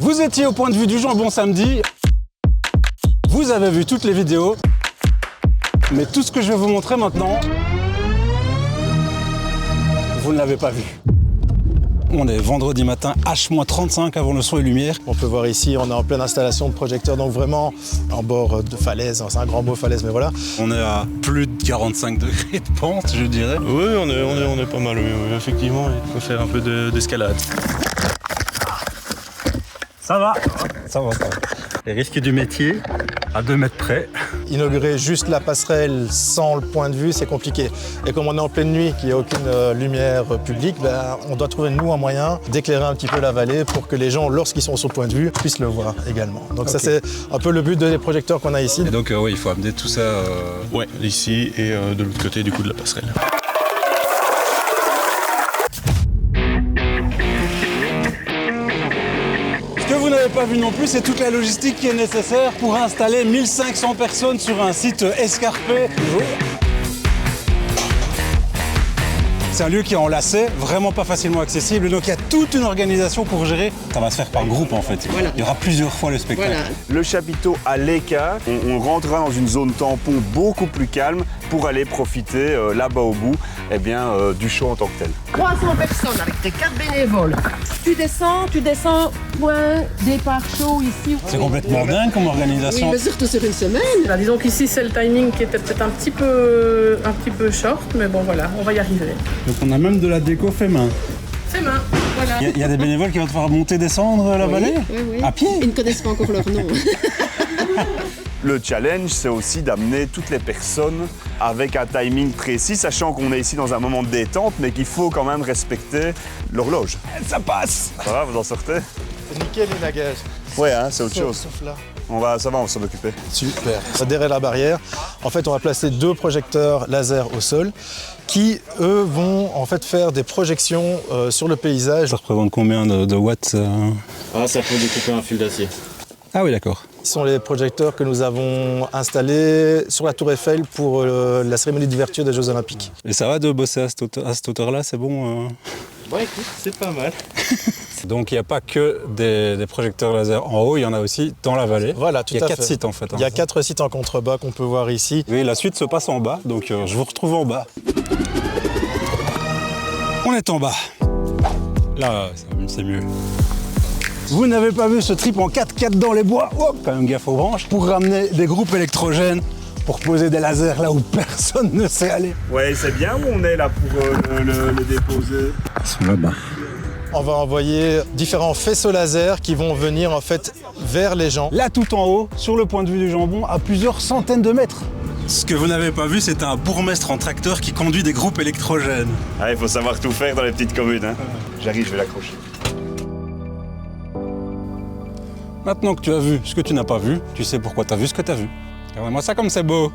Vous étiez au point de vue du jambon samedi. Vous avez vu toutes les vidéos. Mais tout ce que je vais vous montrer maintenant, vous ne l'avez pas vu. On est vendredi matin, H-35 avant le son et lumière. On peut voir ici, on est en pleine installation de projecteurs, donc vraiment en bord de falaise. C'est un grand mot falaise, mais voilà. On est à plus de 45 degrés de pente, je dirais. Oui, on est pas mal, oui, effectivement. Il faut faire un peu d'escalade. Ça va. Les risques du métier, à 2 mètres près. Inaugurer juste la passerelle sans le point de vue, c'est compliqué. Et comme on est en pleine nuit, qu'il n'y a aucune lumière publique, on doit trouver nous un moyen d'éclairer un petit peu la vallée pour que les gens, lorsqu'ils sont sur le point de vue, puissent le voir également. Donc ça, c'est un peu le but des projecteurs qu'on a ici. Et donc oui, il faut amener tout ça... Ouais, ici et de l'autre côté du coup de la passerelle. Ce que vous n'avez pas vu non plus, c'est toute la logistique qui est nécessaire pour installer 1500 personnes sur un site escarpé. C'est un lieu qui est en lacet, vraiment pas facilement accessible, donc il y a toute une organisation pour gérer. Ça va se faire par groupe en fait. Voilà. Il y aura plusieurs fois le spectacle. Voilà. Le chapiteau à l'écart, on rentrera dans une zone tampon beaucoup plus calme pour aller profiter là-bas au bout du show en tant que tel. 300 personnes avec tes 4 bénévoles. Tu descends, point départ show ici. C'est complètement dingue comme Oui, organisation. mais surtout sur une semaine. Là, disons qu'ici c'est le timing qui était peut-être un petit peu short, mais bon voilà, on va y arriver. Donc on a même de la déco fait main. C'est main, voilà. Il y a des bénévoles qui vont devoir monter, descendre la vallée Oui. à pied. Ils ne connaissent pas encore leur nom. Le challenge, c'est aussi d'amener toutes les personnes avec un timing précis, sachant qu'on est ici dans un moment de détente, mais qu'il faut quand même respecter l'horloge. Ça passe. Ça va, vous en sortez? C'est nickel les nagages. Ouais, hein, c'est autre chose. Sauf là. Ça va, on va s'en occuper. Super. Derrière la barrière, en fait, on va placer 2 projecteurs laser au sol qui, eux, vont en fait faire des projections sur le paysage. Ça représente combien de watts Ça faut découper un fil d'acier. Ah oui, d'accord. Ce sont les projecteurs que nous avons installés sur la Tour Eiffel pour la cérémonie d'ouverture des Jeux Olympiques. Et ça va de bosser à cette hauteur-là, c'est bon Bon, écoute, c'est pas mal. Donc il n'y a pas que des projecteurs laser en haut, il y en a aussi dans la vallée. Voilà, tout à fait. Il y a 4 sites en fait. Il y a 4 sites en contrebas qu'on peut voir ici. Oui, la suite se passe en bas, donc je vous retrouve en bas. On est en bas. Là, c'est mieux. Vous n'avez pas vu ce trip en 4x4 dans les bois? Oh, quand même gaffe aux branches. Pour ramener des groupes électrogènes, pour poser des lasers là où personne ne sait aller. Ouais, c'est bien où on est là pour le déposer. Ils sont là-bas. On va envoyer différents faisceaux laser qui vont venir en fait vers les gens. Là tout en haut, sur le point de vue du jambon, à plusieurs centaines de mètres. Ce que vous n'avez pas vu, c'est un bourgmestre en tracteur qui conduit des groupes électrogènes. Ah, il faut savoir tout faire dans les petites communes. Hein. J'arrive, je vais l'accrocher. Maintenant que tu as vu ce que tu n'as pas vu, tu sais pourquoi tu as vu ce que tu as vu. Regardez-moi ça comme c'est beau.